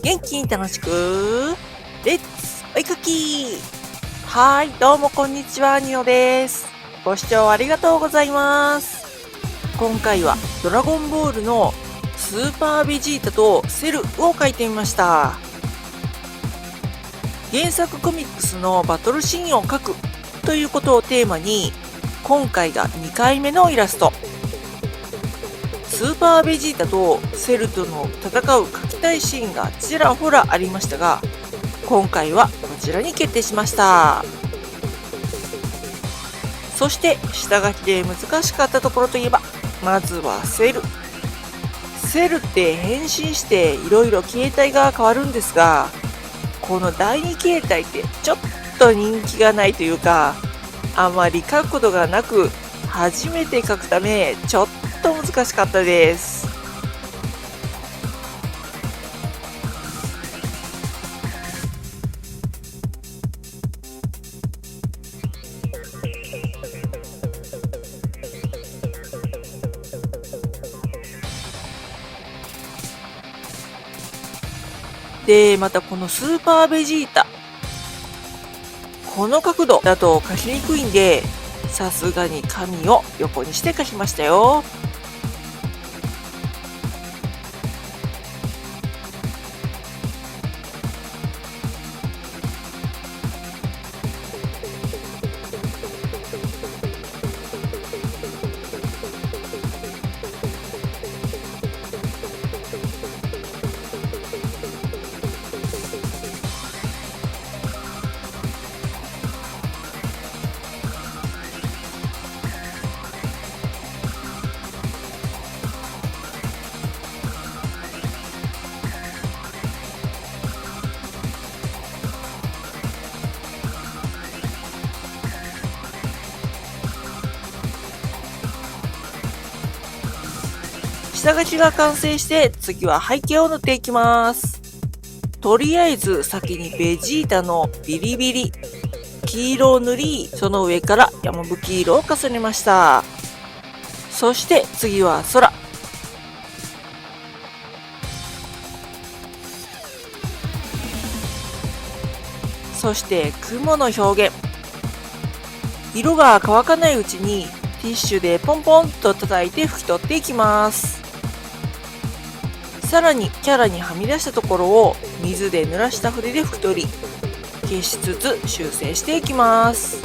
元気に楽しくレッツお絵かき。はい、どうもこんにちは、ニオです。ご視聴ありがとうございます。今回はドラゴンボールのスーパーベジータとセルを描いてみました。原作コミックスのバトルシーンを描くということをテーマに、今回が2回目のイラスト。スーパーベジータとセルとの戦う描きたいシーンがちらほらありましたが、今回はこちらに決定しました。そして下書きで難しかったところといえば、まずはセルって変身していろいろ形態が変わるんですが、この第2形態ってちょっと人気がないというか、あまり描くことがなく初めて描くためちょっと難しかったです。で、またこのスーパーベジータ、この角度だと描きにくいんで、さすがに紙を横にして描きましたよ。下書きが完成して次は背景を塗っていきます。とりあえず先にベジータのビリビリ黄色を塗り、その上から山吹色を重ねました。そして次は空。そして雲の表現。色が乾かないうちにティッシュでポンポンと叩いて拭き取っていきます。さらにキャラにはみ出したところを水で濡らした筆で拭き取り、消しつつ修正していきます。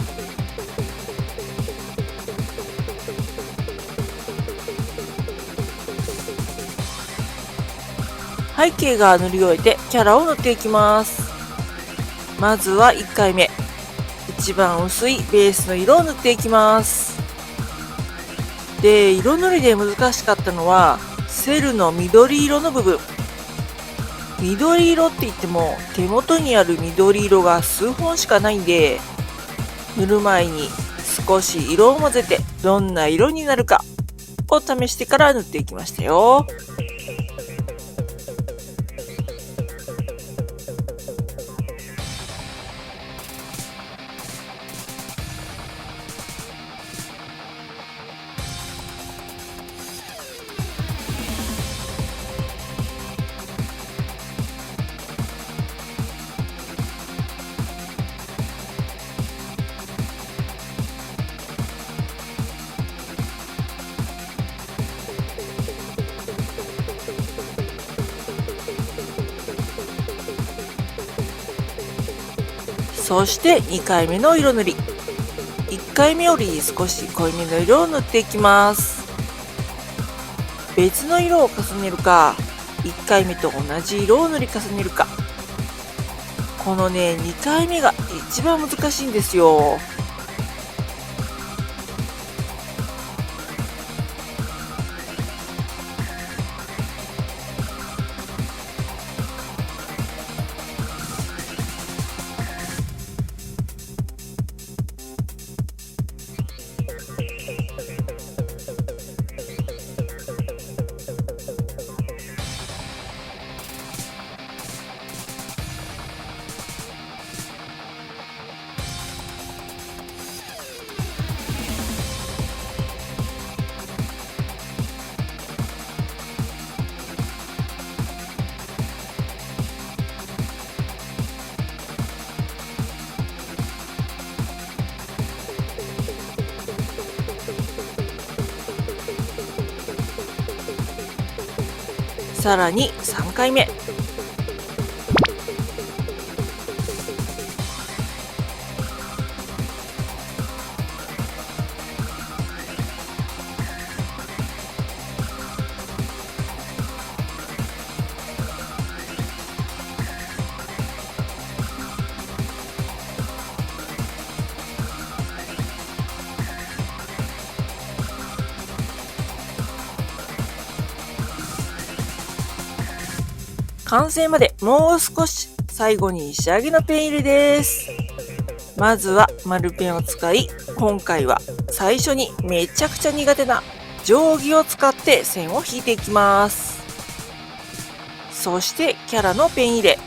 背景が塗り終えてキャラを塗っていきます。まずは1回目、一番薄いベースの色を塗っていきます。で、色塗りで難しかったのはセルの緑色の部分。緑色って言っても手元にある緑色が数本しかないんで、塗る前に少し色を混ぜてどんな色になるかを試してから塗っていきましたよ。そして2回目の色塗り。1回目より少し濃いめの色を塗っていきます。別の色を重ねるか、1回目と同じ色を塗り重ねるか。このね、2回目が一番難しいんですよ。さらに3回目。完成までもう少し。最後に仕上げのペン入れです。まずは丸ペンを使い、今回は最初にめちゃくちゃ苦手な定規を使って線を引いていきます。そしてキャラのペン入れ。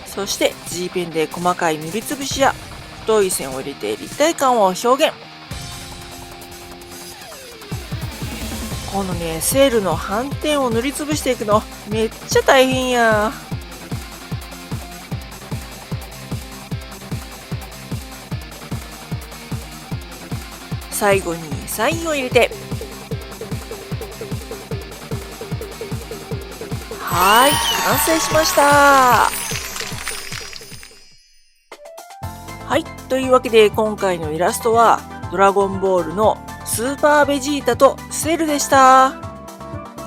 そして G ペンで細かい塗りつぶしや太い線を入れて立体感を表現。このね、セールの斑点を塗りつぶしていくのめっちゃ大変や。最後にサインを入れて、はい、完成しました。はい、というわけで今回のイラストはドラゴンボールのスーパーベジータとセルでした。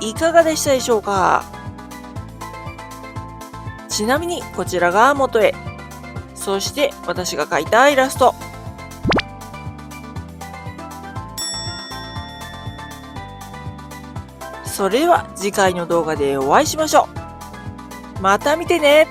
いかがでしたでしょうか。ちなみにこちらが元絵、そして私が描いたイラスト。それでは次回の動画でお会いしましょう。また見てね。